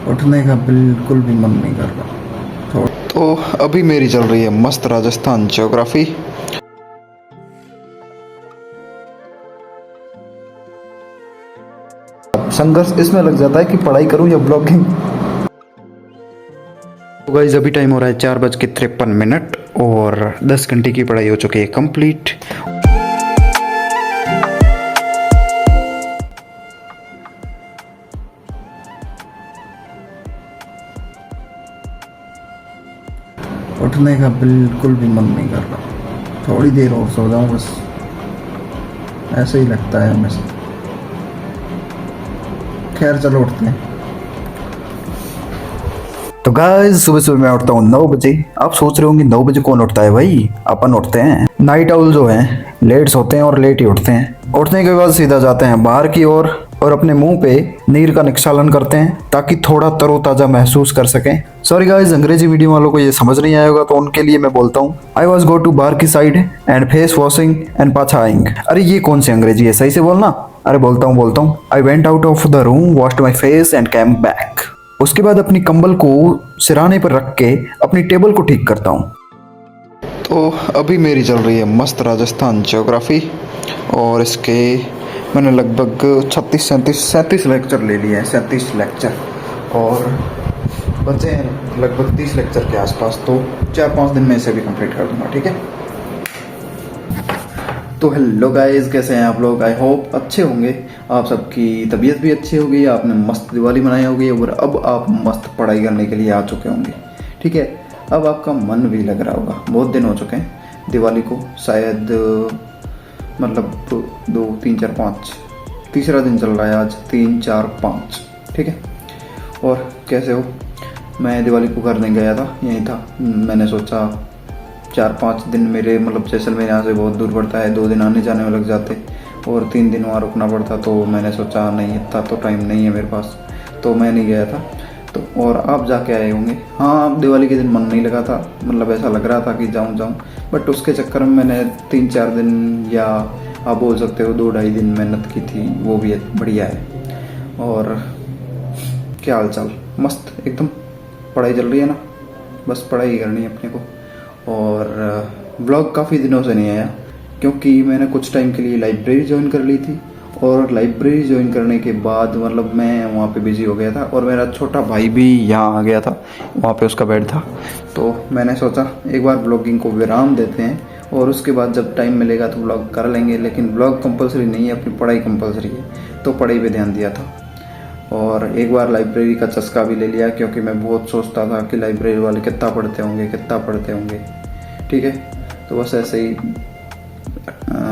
उठने का बिल्कुल भी मन नहीं कर रहा। तो अभी मेरी चल रही है मस्त राजस्थान ज्योग्राफी। संघर्ष इसमें लग जाता है कि पढ़ाई करूं या ब्लॉगिंग। तो गाइस अभी टाइम हो रहा है 4:53 और 10 घंटे की पढ़ाई हो चुकी है कंप्लीट। उठने का बिल्कुल भी मन नहीं कर रहा। थोड़ी देर और सो जाऊं बस, ऐसे ही लगता है हमेशा। खैर चलो उठते हैं। तो गाइस सुबह सुबह मैं उठता हूँ 9 बजे। आप सोच रहे होंगे 9 बजे कौन उठता है भाई? अपन उठते हैं। नाइट आउल जो हैं लेट सोते हैं और लेट ही उठते हैं। उठने के बाद सीधा जाते हैं बाहर की ओर और अपने मुंह पे नीर का निक्षालन करते हैं ताकि थोड़ा तरोताजा महसूस कर सकें। सॉरी गाइस, अंग्रेजी मीडियम वालों को ये समझ नहीं आएगा तो उनके लिए मैं बोलता हूँ I was go to bar की side and face washing and पाछाइंग। अरे ये कौन सी अंग्रेजी है, सही से बोलना। अरे बोलता हूँ I went out of the room, washed my face and came back. उसके बाद अपनी कंबल को सिराने पर रख के अपनी टेबल को ठीक करता हूँ। तो अभी मेरी चल रही है मस्त राजस्थान ज्योग्राफी और इसके मैंने लगभग 37 लेक्चर ले लिए हैं। 37 लेक्चर और बचे हैं लगभग 30 लेक्चर के आसपास। तो 4-5 दिन में इसे भी कंप्लीट कर दूंगा, ठीक है। तो हेलो गाइस, कैसे हैं आप लोग? आई होप अच्छे होंगे। आप सबकी तबीयत भी अच्छी होगी, आपने मस्त दिवाली मनाई होगी और अब आप मस्त पढ़ाई करने के लिए आ चुके होंगे, ठीक है। अब आपका मन भी लग रहा होगा। बहुत दिन हो चुके हैं दिवाली को, शायद मतलब 2, 3, 4, 5 तीसरा दिन चल रहा है आज। 3, 4, 5, ठीक है। और कैसे हो? मैं दिवाली को घर नहीं गया था, यहीं था। मैंने सोचा 4-5 दिन मेरे मतलब जैसलमेर यहाँ से बहुत दूर पड़ता है, 2 दिन आने जाने में लग जाते और 3 दिन वहाँ रुकना पड़ता। तो मैंने सोचा नहीं, इतना तो टाइम नहीं है मेरे पास, तो मैं नहीं गया था। तो और आप जाके आए होंगे। हाँ, दिवाली के दिन मन नहीं लगा था, मतलब ऐसा लग रहा था कि जाऊँ, बट उसके चक्कर में मैंने 3-4 दिन या आप बोल सकते हो 2-2.5 दिन मेहनत की थी, वो भी बढ़िया है। और क्या हाल चाल? मस्त एकदम। पढ़ाई चल रही है ना, बस पढ़ाई ही करनी है अपने को। और ब्लॉग काफ़ी दिनों से नहीं आया क्योंकि मैंने कुछ टाइम के लिए लाइब्रेरी ज्वाइन कर ली थी और लाइब्रेरी ज्वाइन करने के बाद मतलब मैं वहाँ पे बिजी हो गया था और मेरा छोटा भाई भी यहाँ आ गया था, वहाँ पे उसका बेड था। तो मैंने सोचा एक बार ब्लॉगिंग को विराम देते हैं और उसके बाद जब टाइम मिलेगा तो ब्लॉग कर लेंगे। लेकिन ब्लॉग कंपलसरी नहीं है, अपनी पढ़ाई कंपलसरी है, तो पढ़ाई पे ध्यान दिया था। और एक बार लाइब्रेरी का चस्का भी ले लिया क्योंकि मैं बहुत सोचता था कि लाइब्रेरी वाले कितना पढ़ते होंगे, ठीक है। तो बस ऐसे ही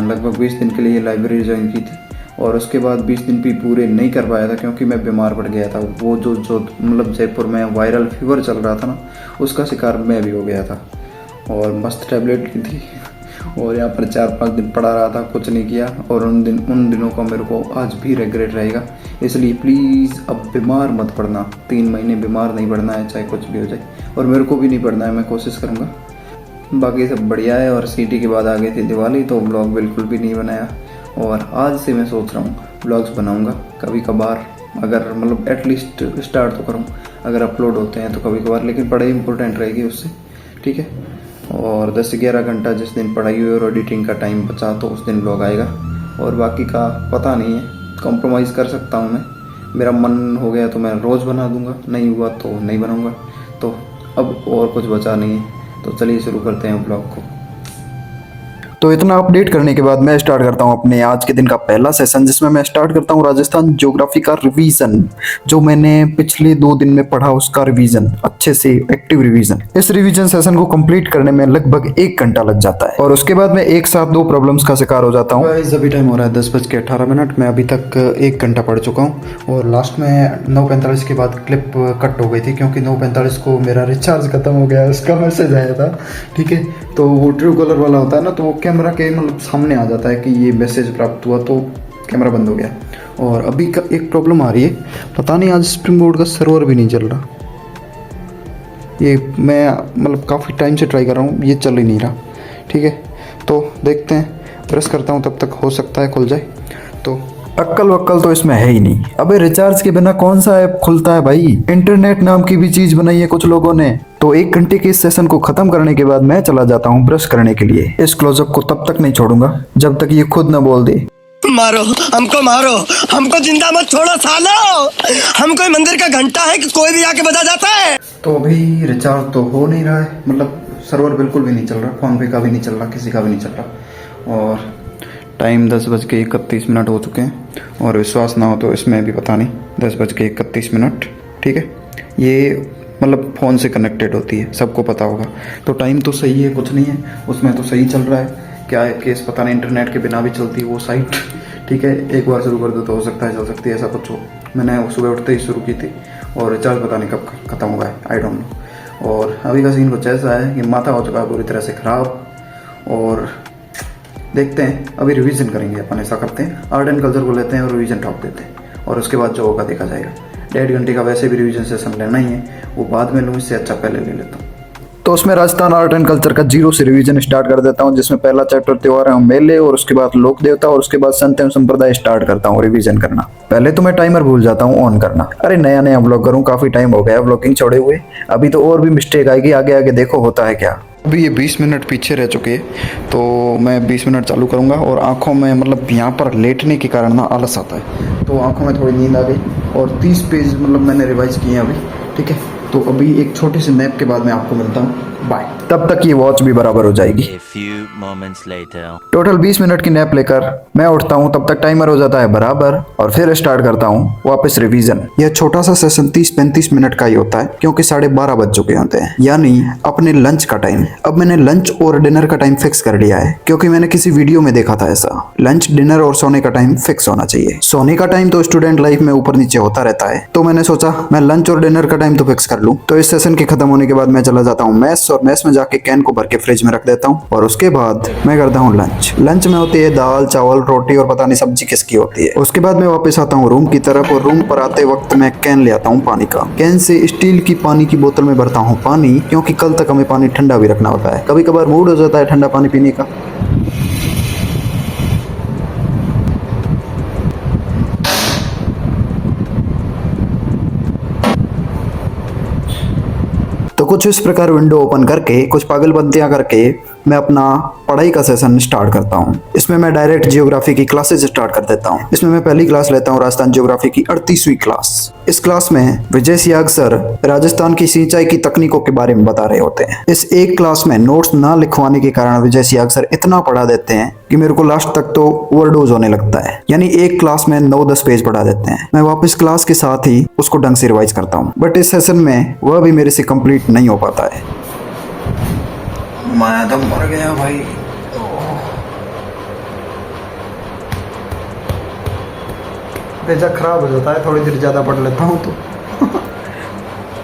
लगभग 20 दिन के लिए लाइब्रेरी ज्वाइन की थी और उसके बाद 20 दिन भी पूरे नहीं कर पाया था क्योंकि मैं बीमार पड़ गया था। वो जो मतलब जयपुर में वायरल फीवर चल रहा था ना, उसका शिकार मैं भी हो गया था और मस्त टैबलेट ली थी और यहाँ पर 4-5 दिन पड़ा रहा था, कुछ नहीं किया। और उन दिनों का मेरे को आज भी रिग्रेट रहेगा। इसलिए प्लीज़ अब बीमार मत पड़ना, 3 महीने बीमार नहीं पड़ना है, चाहे कुछ भी हो जाए। और मेरे को भी नहीं पड़ना है, मैं कोशिश करूँगा। बाकी सब बढ़िया है। और सीटी के बाद आ गई थी दिवाली तो ब्लॉग बिल्कुल भी नहीं बनाया और आज से मैं सोच रहा हूँ ब्लॉग्स बनाऊँगा कभी कभार, अगर मतलब एटलीस्ट स्टार्ट तो करूँ। अगर अपलोड होते हैं तो कभी कभार, लेकिन पढ़ाई इंपॉर्टेंट रहेगी उससे, ठीक है। और 10-11 घंटा जिस दिन पढ़ाई हुई और एडिटिंग का टाइम बचा तो उस दिन ब्लॉग आएगा। और बाकी का पता नहीं है, कॉम्प्रोमाइज़ कर सकता हूँ मैं। मेरा मन हो गया तो मैं रोज़ बना दूँगा, नहीं हुआ तो नहीं बनाऊँगा। तो अब और कुछ बचा नहीं है, तो चलिए शुरू करते हैं ब्लॉग को। तो इतना अपडेट करने के बाद मैं स्टार्ट करता हूँ अपने आज के दिन का पहला सेशन, जिसमें मैं स्टार्ट करता हूँ राजस्थान ज्योग्राफी का रिवीजन। जो मैंने पिछले 2 दिन में पढ़ा उसका रिवीजन, अच्छे से एक्टिव रिवीजन। इस रिवीजन सेशन को कंप्लीट करने में लगभग 1 घंटा लग जाता है और उसके बाद मैं एक साथ 2 प्रॉब्लम्स का शिकार हो जाता हूँ। अभी टाइम हो रहा है 10:18। मैं अभी तक 1 घंटा पढ़ चुका हूँ और लास्ट में 9:45 के बाद क्लिप कट हो गई थी क्योंकि 9:45 को मेरा रिचार्ज खत्म हो गया, उसका मैसेज आया था, ठीक है। तो वो ट्रू कलर वाला होता है ना, तो वो कैमरा के मतलब सामने आ जाता है कि ये मैसेज प्राप्त हुआ, तो कैमरा बंद हो गया। और अभी का एक प्रॉब्लम आ रही है, पता नहीं आज स्प्रिंग बोर्ड का सर्वर भी नहीं चल रहा। ये मैं मतलब काफ़ी टाइम से ट्राई कर रहा हूँ, ये चल ही नहीं रहा, ठीक है। तो देखते हैं, प्रेस करता हूँ, तब तक हो सकता है खुल जाए। तो अक्कल वक्कल तो इसमें है ही नहीं। अबे रिचार्ज के बिना कौन सा ऐप खुलता है भाई। इंटरनेट नाम की भी चीज बनाई है कुछ लोगों ने। तो 1 घंटे के इस सेशन को खत्म करने के बाद मैं चला जाता हूँ ब्रश करने के लिए। इस क्लोजअप को तब तक नहीं छोड़ूंगा जब तक ये खुद न बोल दे। मारो, हमको जिंदा मत छोड़ो सालो। हम कोई मंदिर का घंटा है कि कोई भी आके बजा जाता है। तो अभी रिचार्ज तो हो नहीं रहा है, मतलब सर्वर बिल्कुल भी नहीं चल रहा, फ़ोन पे का भी नहीं चल रहा, किसी का भी नहीं चल रहा। और टाइम 10:31 हो चुके हैं और विश्वास ना हो तो इसमें भी पता नहीं 10:31। ठीक है, ये मतलब फ़ोन से कनेक्टेड होती है, सबको पता होगा। तो टाइम तो सही है, कुछ नहीं है उसमें, तो सही चल रहा है। क्या है केस पता नहीं, इंटरनेट के बिना भी चलती है वो साइट। ठीक है, एक बार शुरू कर दो तो हो सकता है चल सकती है, ऐसा कुछ हो। मैंने सुबह उठते ही शुरू की थी और रिचार्ज पता नहीं कब ख़त्म हुआ है, आई डोंट नो। और अभी का सीन कुछ ऐसा है कि माथा हो चुका है पूरी तरह से ख़राब। और देखते हैं, अभी रिवीजन करेंगे अपन, ऐसा करते हैं आर्ट एंड कल्चर को लेते हैं और रिवीजन ठोक देते हैं और उसके बाद जो होगा देखा जाएगा। 1.5 घंटे का वैसे भी रिवीजन सेशन लेना ही है, वो बाद में लूँ, इससे अच्छा पहले ले लेता हूँ। तो उसमें राजस्थान आर्ट एंड कल्चर का 0 से रिवीजन स्टार्ट कर देता हूँ, जिसमें पहला चैप्टर त्योहार एवं मेले और उसके बाद लोक देवता और उसके बाद संत एवं संप्रदाय स्टार्ट करता हूँ रिवीजन करना। पहले तो मैं टाइमर भूल जाता हूँ ऑन करना। अरे नया नया ब्लॉगर हूँ, काफी टाइम हो गया ब्लॉगिंग छोड़े हुए। अभी तो और भी मिस्टेक आएगी, आगे आगे देखो होता है क्या। अभी ये 20 मिनट पीछे रह चुके हैं, तो मैं 20 मिनट चालू करूँगा। और आँखों में मतलब यहाँ पर लेटने के कारण ना आलस आता है, तो आँखों में थोड़ी नींद आ गई। और 30 पेज मतलब मैंने रिवाइज किए हैं अभी। ठीक है, तो अभी एक छोटी सी नैप के बाद मैं आपको मिलता हूँ, बाय। तब तक ये वॉच भी बराबर हो जाएगी। A few moments later. Total 20 minute की नैप लेकर मैं उठता हूँ, तब तक टाइमर हो जाता है बराबर और फिर स्टार्ट करता हूँ वापस रिवीजन। यह छोटा सा सेशन 30-35 मिनट का ही होता है, क्योंकि 12:30 बज चुके होते हैं, यानी अपने लंच का टाइम। अब मैंने लंच और डिनर का टाइम फिक्स कर लिया है, क्योंकि मैंने किसी वीडियो में देखा था ऐसा। लंच, डिनर और सोने का टाइम फिक्स होना चाहिए। सोने का टाइम तो स्टूडेंट लाइफ में ऊपर नीचे होता रहता है, तो मैंने सोचा मैं लंच और डिनर का टाइम तो फिक्स कर लूं। तो इस सेशन के खत्म होने के बाद मैं चला जाता हूँ मैस, और मैस में जाके कैन को भर के फ्रिज में रख देता हूँ। और उसके बाद मैं करता हूँ लंच। लंच में होती है दाल, चावल, रोटी और पता नहीं सब्जी किसकी होती है। उसके बाद मैं वापस आता हूँ रूम की तरफ, और रूम पर आते वक्त मैं कैन ले आता हूँ पानी का। कैन से स्टील की पानी की बोतल में भरता हूँ पानी, क्योंकि कल तक हमें पानी ठंडा भी रखना होता है। कभी कभार मूड हो जाता है ठंडा पानी पीने का। तो कुछ इस प्रकार विंडो ओपन करके, कुछ पागलपंतियां करके मैं अपना पढ़ाई का सेशन स्टार्ट करता हूँ। इसमें मैं डायरेक्ट जियोग्राफी की क्लासेस स्टार्ट कर देता हूँ। इसमें मैं पहली क्लास लेता हूँ राजस्थान जियोग्राफी की 38वीं क्लास। इस क्लास में विजय सियाग सर राजस्थान की सिंचाई की तकनीकों के बारे में बता रहे होते हैं। इस एक क्लास में नोट्स ना लिखवाने के कारण विजय सियाग सर इतना पढ़ा देते हैं कि मेरे को लास्ट तक तो ओवरडोज होने लगता है। यानी एक क्लास में 9-10 पेज पढ़ा देते हैं। मैं वापस क्लास के साथ ही उसको ढंग से रिवाइज करता हूँ, बट इस सेशन में वह भी मेरे से कंप्लीट नहीं हो पाता है। मैं तो मर गया भाई। पेजा खराब हो जाता है, थोड़ी देर ज़्यादा पढ़ लेता हूँ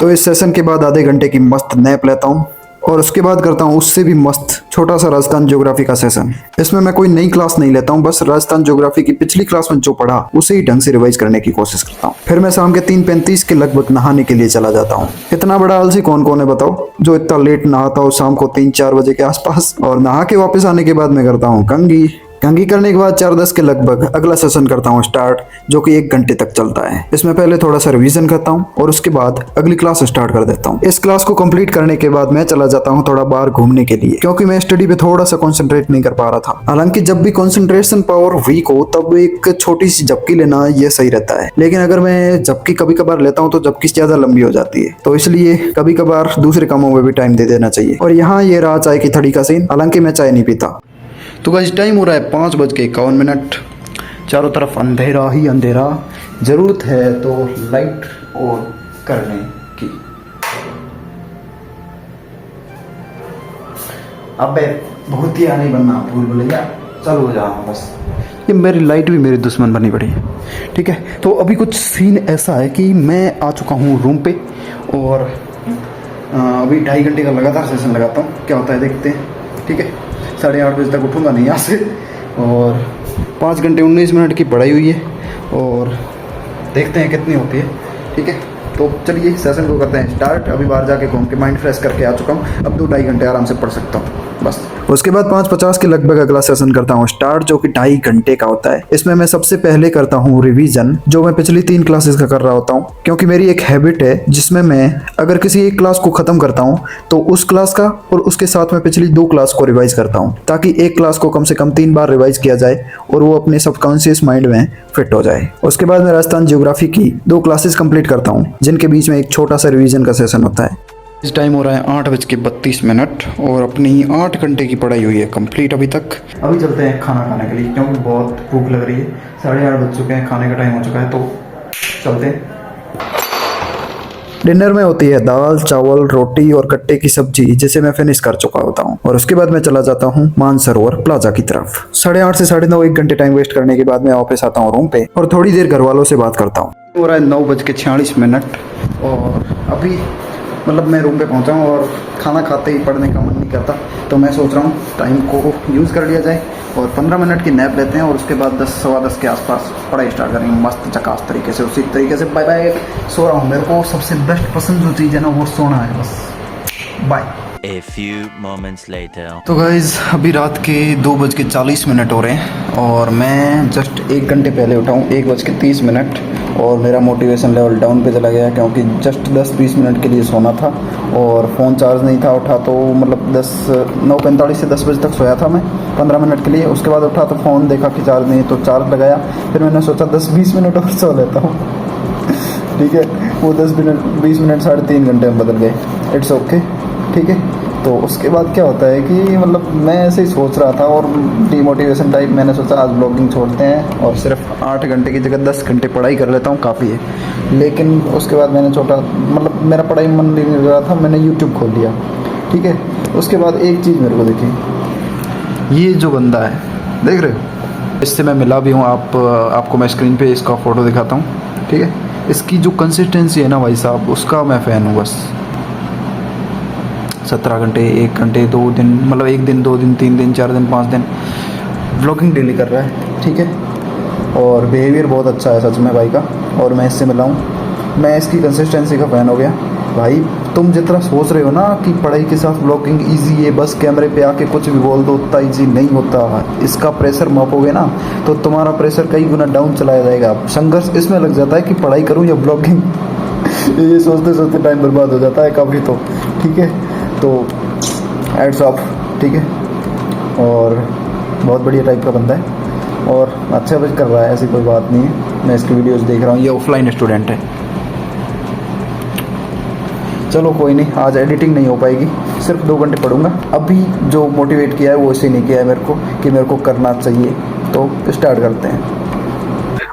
तो इस सेशन के बाद आधे घंटे की मस्त नैप लेता हूँ, और उसके बाद करता हूँ उससे भी मस्त छोटा सा राजस्थान ज्योग्राफी का सेशन। इसमें मैं कोई नई क्लास नहीं लेता हूँ, बस राजस्थान ज्योग्राफी की पिछली क्लास में जो पढ़ा उसे ही ढंग से रिवाइज करने की कोशिश करता हूँ। फिर मैं शाम के 3:35 के लगभग नहाने के लिए चला जाता हूँ। इतना बड़ा आलसी कौन कौन है बताओ, जो इतना लेट नहाता हो शाम को 3-4 बजे के आसपास। और नहा के वापस आने के बाद मैं करता हूँ कंघी। कंघी करने के बाद 4:10 के लगभग अगला सेशन करता हूँ स्टार्ट, जो कि 1 घंटे तक चलता है। इसमें पहले थोड़ा सा रिवीजन करता हूँ और उसके बाद अगली क्लास स्टार्ट कर देता हूँ। इस क्लास को कंप्लीट करने के बाद मैं चला जाता हूँ थोड़ा बाहर घूमने के लिए, क्योंकि मैं स्टडी पे थोड़ा सा कंसंट्रेट नहीं कर पा रहा था। हालांकि जब भी कंसंट्रेशन पावर वीक हो तब एक छोटी सी झपकी लेना ये सही रहता है, लेकिन अगर मैं झपकी कभी कभार लेता हूँ तो झपकी ज्यादा लंबी हो जाती है, तो इसलिए कभी कभार दूसरे कामों में भी टाइम दे देना चाहिए। और यहाँ ये रहा चाय की थड़ी का सीन, हालांकि मैं चाय नहीं पीता। तो गाइस टाइम हो रहा है 5:51। चारों तरफ अंधेरा ही अंधेरा। ज़रूरत है तो लाइट ऑन करने की। अबे बहुत ही नहीं बनना भूल भुलैया, चलो जाओ बस। ये मेरी लाइट भी मेरी दुश्मन बनी पड़ी है। ठीक है, तो अभी कुछ सीन ऐसा है कि मैं आ चुका हूँ रूम पे, और अभी 2.5 घंटे का लगातार सेशन लगाता हूँ, क्या होता है देखते हैं। ठीक है, 8:30 बजे तक उठूँगा नहीं यहाँ से, और 5 घंटे 19 मिनट की पढ़ाई हुई है, और देखते हैं कितनी होती है। ठीक है, तो चलिए सेशन को करते हैं स्टार्ट। अभी बाहर जाके घूम के माइंड फ्रेश करके आ चुका हूँ, अब 2-2.5 घंटे आराम से पढ़ सकता हूँ। बस। उसके बाद 5:50 के लगभग अगला सेशन करता हूँ स्टार्ट, जो कि 2.5 घंटे का होता है। इसमें मैं सबसे पहले करता हूँ रिवीजन, जो मैं पिछली 3 क्लासेस का कर रहा होता हूँ, क्योंकि मेरी एक हैबिट है जिसमें मैं अगर किसी एक क्लास को खत्म करता हूँ तो उस क्लास का और उसके साथ में पिछली 2 क्लास को रिवाइज करता हूँ, ताकि एक क्लास को कम से कम 3 बार रिवाइज किया जाए और वो अपने सबकॉन्शियस माइंड में फिट हो जाए। उसके बाद मैं राजस्थान ज्योग्राफी की 2 क्लासेस कंप्लीट करता हूँ, जिनके बीच में एक छोटा सा रिवीजन का सेशन होता है। इस टाइम हो रहा है 8:32 और अपनी 8 घंटे की पढ़ाई हुई है कंप्लीट अभी तक। अभी चलते हैं खाना खाने के लिए, क्योंकि बहुत भूख लग रही है। 8:30 बज चुके हैं, खाने का टाइम हो चुका है, तो चलते हैं। डिनर में होती है दाल चावल रोटी और कट्टे की सब्जी, जिसे मैं फिनिश कर चुका होता हूँ। और उसके बाद मैं चला जाता हूँ मानसरोवर प्लाजा की तरफ। 8:30 से 9:30 1 घंटे टाइम वेस्ट करने के बाद मैं वापस आता हूँ रूम पे और थोड़ी देर घर वालों से बात करता हूँ। हो रहा है 9:46 और अभी मतलब मैं रूम पे पहुंचा हूँ और खाना खाते ही पढ़ने का मन नहीं करता, तो मैं सोच रहा हूँ टाइम को यूज़ कर लिया जाए और 15 मिनट की नैप लेते हैं और उसके बाद 10 सवा 10 के आसपास पढ़ाई स्टार्ट करेंगे मस्त चकास तरीके से। उसी तरीके से बाय बाय, सो रहा हूँ। मेरे को सबसे बेस्ट पसंद जो चीज़ है ना वो सोना है, बस bye. A few moments later. तो गाइज़ अभी रात के 2:40 हो रहे हैं और मैं जस्ट 1 घंटे पहले उठा हूँ, 1:30 और मेरा मोटिवेशन लेवल डाउन पे चला गया, क्योंकि जस्ट 10-20 मिनट के लिए सोना था और फ़ोन चार्ज नहीं था। उठा तो मतलब 9:45 से 10 बजे तक सोया था मैं 15 मिनट के लिए। उसके बाद उठा तो फ़ोन देखा कि चार्ज नहीं, तो चार्ज लगाया। फिर मैंने सोचा 10-20 मिनट और सो लेता हूँ। ठीक है, वो 20 मिनट 3.5 घंटे में बदल गए। इट्स ओके, ठीक है। तो उसके बाद क्या होता है कि मतलब मैं ऐसे ही सोच रहा था और डीमोटिवेशन टाइप, मैंने सोचा आज ब्लॉगिंग छोड़ते हैं और सिर्फ 8 घंटे की जगह 10 घंटे पढ़ाई कर लेता हूँ, काफ़ी है। लेकिन उसके बाद मैंने छोटा मतलब मेरा पढ़ाई मन नहीं लग रहा था, मैंने यूट्यूब खोल लिया, ठीक है। उसके बाद एक चीज़ मेरे को देखी, ये जो बंदा है देख रहे हो, इससे मैं मिला भी हूँ। आपको मैं स्क्रीन पे इसका फ़ोटो दिखाता हूँ, ठीक है। इसकी जो कंसिस्टेंसी है ना भाई साहब, उसका मैं फ़ैन हूँ। बस 17 घंटे 1 घंटे 2 दिन, मतलब 1 दिन 2 दिन 3 दिन 4 दिन 5 दिन व्लॉगिंग डेली कर रहा है, ठीक है। और बिहेवियर बहुत अच्छा है सच में भाई का, और मैं इससे मिला हूँ, मैं इसकी कंसिस्टेंसी का फ़ैन हो गया। भाई तुम जितना सोच रहे हो ना कि पढ़ाई के साथ व्लॉगिंग ईजी है, बस कैमरे पे आके कुछ भी बोल दो, उतना ईजी नहीं होता। इसका प्रेशर मापोगे ना तो तुम्हारा प्रेशर कई गुना डाउन चलाया जाएगा। संघर्ष इसमें लग जाता है कि पढ़ाई करूँ या ब्लॉगिंग, ये सोचते सोचते टाइम बर्बाद हो जाता है काफ़ी, तो ठीक है। तो एड्स ऑफ, ठीक है। और बहुत बढ़िया टाइप का बंदा है और अच्छा भी कर रहा है, ऐसी कोई बात नहीं है। मैं इसकी वीडियोस देख रहा हूँ, ये ऑफलाइन स्टूडेंट है। चलो कोई नहीं, आज एडिटिंग नहीं हो पाएगी, सिर्फ 2 घंटे पढ़ूंगा। अभी जो मोटिवेट किया है वो इसे नहीं किया है मेरे को कि मेरे को करना चाहिए, तो स्टार्ट करते हैं।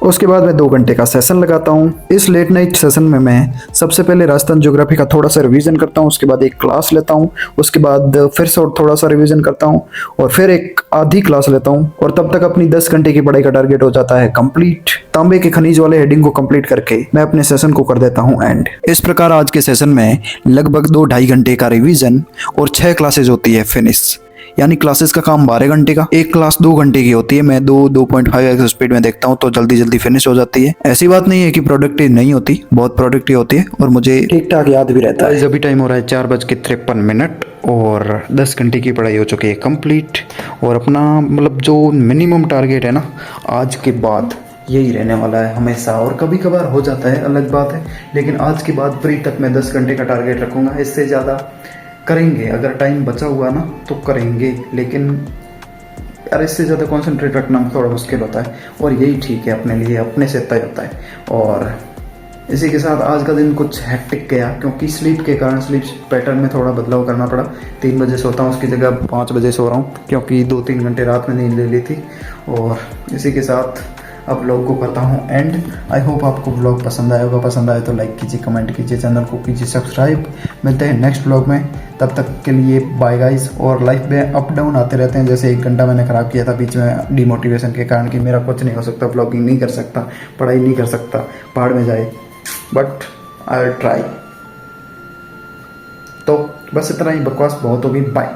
उसके बाद मैं 2 घंटे का सेशन लगाता हूँ। इस लेट नाइट सेशन में मैं सबसे पहले राजस्थान ज्योग्राफी का थोड़ा सा रिवीजन करता हूँ, उसके बाद एक क्लास लेता हूँ, उसके बाद फिर से और थोड़ा सा रिवीजन करता हूँ और फिर एक आधी क्लास लेता हूँ, और तब तक अपनी 10 घंटे की पढ़ाई का टारगेट हो जाता है कंप्लीट। तांबे के खनिज वाले हेडिंग को कंप्लीट करके मैं अपने सेशन को कर देता हूँ एंड। इस प्रकार आज के सेशन में लगभग 2-2.5 घंटे का रिवीजन और 6 क्लासेज होती है फिनिश, यानी क्लासेस का काम 12 घंटे का। एक क्लास 2 घंटे की होती है, मैं 2.5x स्पीड में देखता हूँ तो जल्दी जल्दी फिनिश हो जाती है। ऐसी बात नहीं है कि प्रोडक्टिव नहीं होती, बहुत प्रोडक्टिव होती है और मुझे ठीक ठाक याद भी रहता है। अभी टाइम हो रहा है 4:53 और 10 घंटे की पढ़ाई हो चुकी है कंप्लीट। और अपना मतलब जो मिनिमम टारगेट है ना आज के बाद यही रहने वाला है हमेशा, और कभी कभार हो जाता है अलग बात है, लेकिन आज के बाद प्री तक मैं 10 घंटे का टारगेट रखूँगा। इससे ज़्यादा करेंगे, अगर टाइम बचा हुआ ना तो करेंगे, लेकिन यार इससे ज़्यादा कंसंट्रेट रखना थोड़ा मुश्किल होता है और यही ठीक है अपने लिए, अपने से तय होता है। और इसी के साथ आज का दिन कुछ हैक्टिक गया, क्योंकि स्लीप के कारण स्लीप पैटर्न में थोड़ा बदलाव करना पड़ा। 3 बजे सोता हूँ, उसकी जगह 5 बजे सो रहा हूँ, क्योंकि 2-3 घंटे रात में नींद ले ली थी। और इसी के साथ अब व्लॉग को करता हूँ एंड। आई होप आपको व्लॉग पसंद आया होगा, पसंद आए तो लाइक कीजिए, कमेंट कीजिए, चैनल को कीजिए सब्सक्राइब। मिलते हैं नेक्स्ट व्लॉग में, तब तक के लिए बाय गाइस। और लाइफ में अप डाउन आते रहते हैं, जैसे 1 घंटा मैंने ख़राब किया था बीच में डिमोटिवेशन के कारण कि मेरा कुछ नहीं हो सकता, व्लॉगिंग नहीं कर सकता, पढ़ाई नहीं कर सकता, पहाड़ में जाए, बट आई विल ट्राई। तो बस इतना ही, बकवास बहुत होगी, बाय।